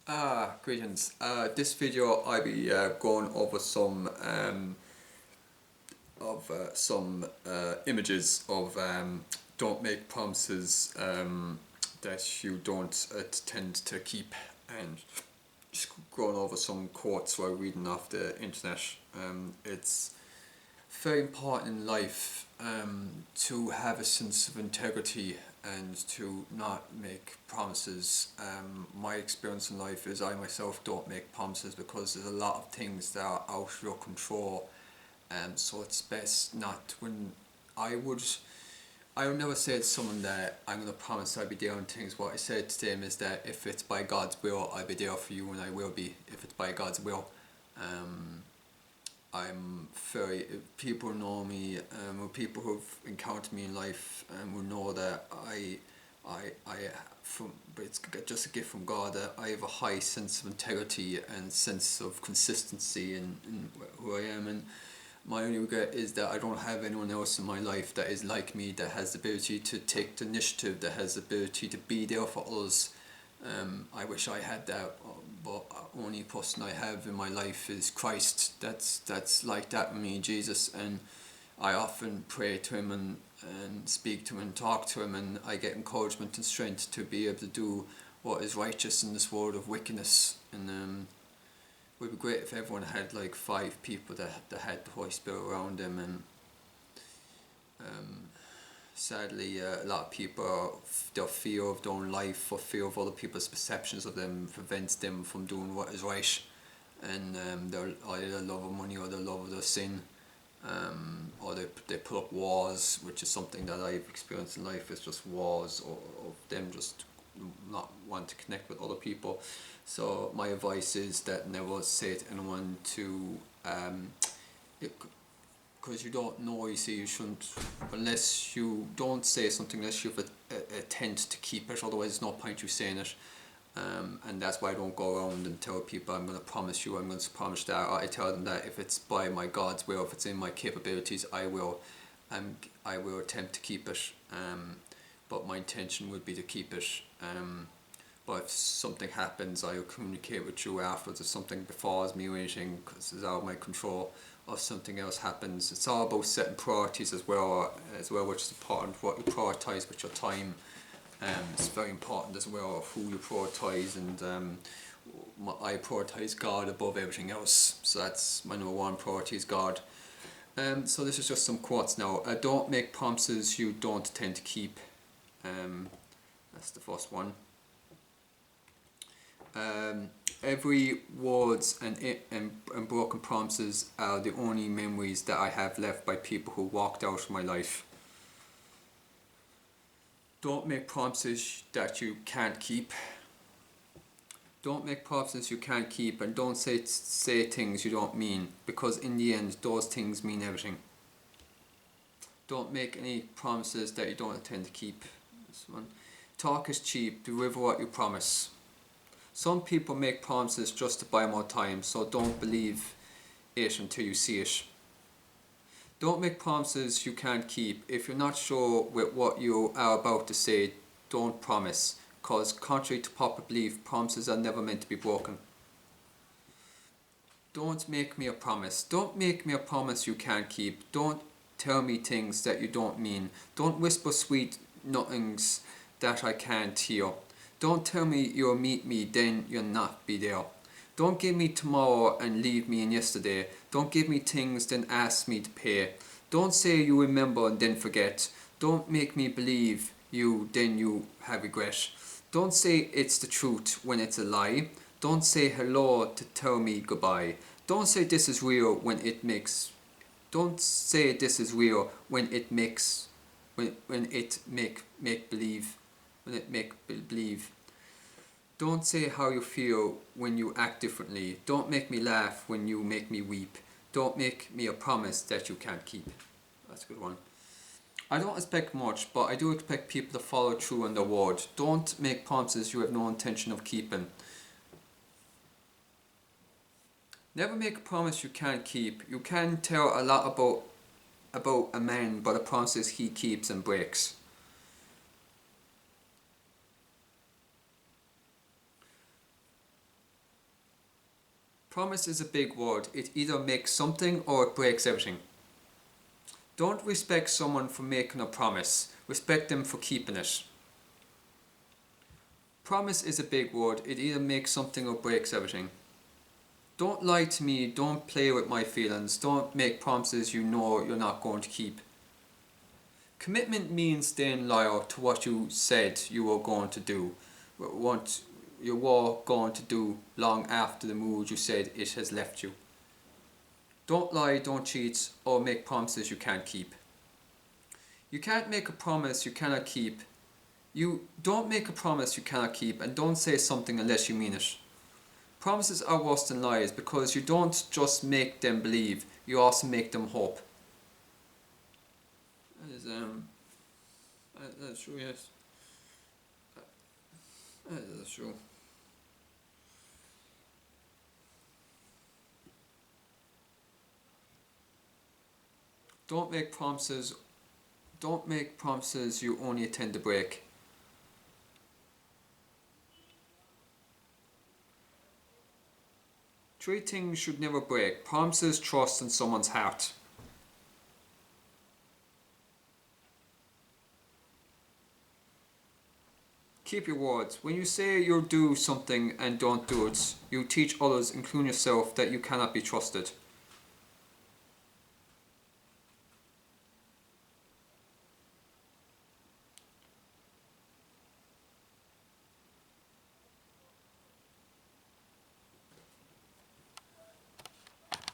Greetings. This video I'll be going over some images of don't make promises that you don't tend to keep, and just going over some quotes while reading off the internet. It's very important in life to have a sense of integrity and to not make promises. My experience in life is I myself don't make promises because there's a lot of things that are out of your control, so it's best not. I would never say to someone that I'm going to promise I'll be there on things. What I said to them is that if it's by God's will, I'll be there for you, and I will be if it's by God's will. I'm very, people know me, or people who've encountered me in life will know that but it's just a gift from God that I have a high sense of integrity and sense of consistency in who I am. And my only regret is that I don't have anyone else in my life that is like me, that has the ability to take the initiative, that has the ability to be there for others. I wish I had that, but only person I have in my life is Christ. That's like that with me, Jesus, and I often pray to him and speak to him and talk to him, and I get encouragement and strength to be able to do what is righteous in this world of wickedness. And it would be great if everyone had like 5 people that had the Holy Spirit around them. And sadly, a lot of people, their fear of their own life or fear of other people's perceptions of them prevents them from doing what is right, and either their love of money or their love of their sin, or they put up walls, which is something that I've experienced in life. It's just walls of them just not want to connect with other people. So my advice is that never say to anyone to because you don't know, you see, you shouldn't, unless you don't say something, unless you have a intent to keep it, otherwise there's no point you saying it. And that's why I don't go around and tell people I'm going to promise you, I'm going to promise that. I tell them that if it's by my God's will, if it's in my capabilities, I will attempt to keep it, but my intention would be to keep it. But if something happens, I'll communicate with you afterwards. If something befalls me or anything, because it's out of my control, or something else happens. It's all about setting priorities as well, which is important. What you prioritise with your time, it's very important as well, of who you prioritise. And I prioritise God above everything else, so that's my number one priority, is God. So this is just some quotes now. Don't make promises you don't tend to keep. That's the first one. Every words and broken promises are the only memories that I have left by people who walked out of my life. Don't make promises that you can't keep. Don't make promises you can't keep, and don't say things you don't mean, because in the end those things mean everything. Don't make any promises that you don't intend to keep. This one. Talk is cheap, deliver what you promise. Some people make promises just to buy more time, so don't believe it until you see it. Don't make promises you can't keep. If you're not sure with what you are about to say, don't promise, because contrary to popular belief, promises are never meant to be broken. Don't make me a promise. Don't make me a promise you can't keep. Don't tell me things that you don't mean. Don't whisper sweet nothings that I can't hear. Don't tell me you'll meet me, then you'll not be there. Don't give me tomorrow and leave me in yesterday. Don't give me things, then ask me to pay. Don't say you remember and then forget. Don't make me believe you, then you have regret. Don't say it's the truth when it's a lie. Don't say hello to tell me goodbye. Don't say this is real when it makes. Don't say this is real when it makes. When it make believe. When it make believe. Don't say how you feel when you act differently. Don't make me laugh when you make me weep. Don't make me a promise that you can't keep. That's a good one. I don't expect much, but I do expect people to follow through on their word. Don't make promises you have no intention of keeping. Never make a promise you can't keep. You can tell a lot about a man by the promises he keeps and breaks. Promise is a big word. It either makes something or it breaks everything. Don't respect someone for making a promise. Respect them for keeping it. Promise is a big word. It either makes something or breaks everything. Don't lie to me. Don't play with my feelings. Don't make promises you know you're not going to keep. Commitment means staying loyal to what you said you were going to do. What you were going to do long after the mood you said it has left you. Don't lie, don't cheat, or make promises you can't keep. You can't make a promise you cannot keep. You don't make a promise you cannot keep, and don't say something unless you mean it. Promises are worse than lies because you don't just make them believe, you also make them hope. That's true, yes. That's true. Don't make promises. Don't make promises you only intend to break. Three things should never break: promises, trust, and someone's heart. Keep your words. When you say you'll do something and don't do it, you teach others, including yourself, that you cannot be trusted.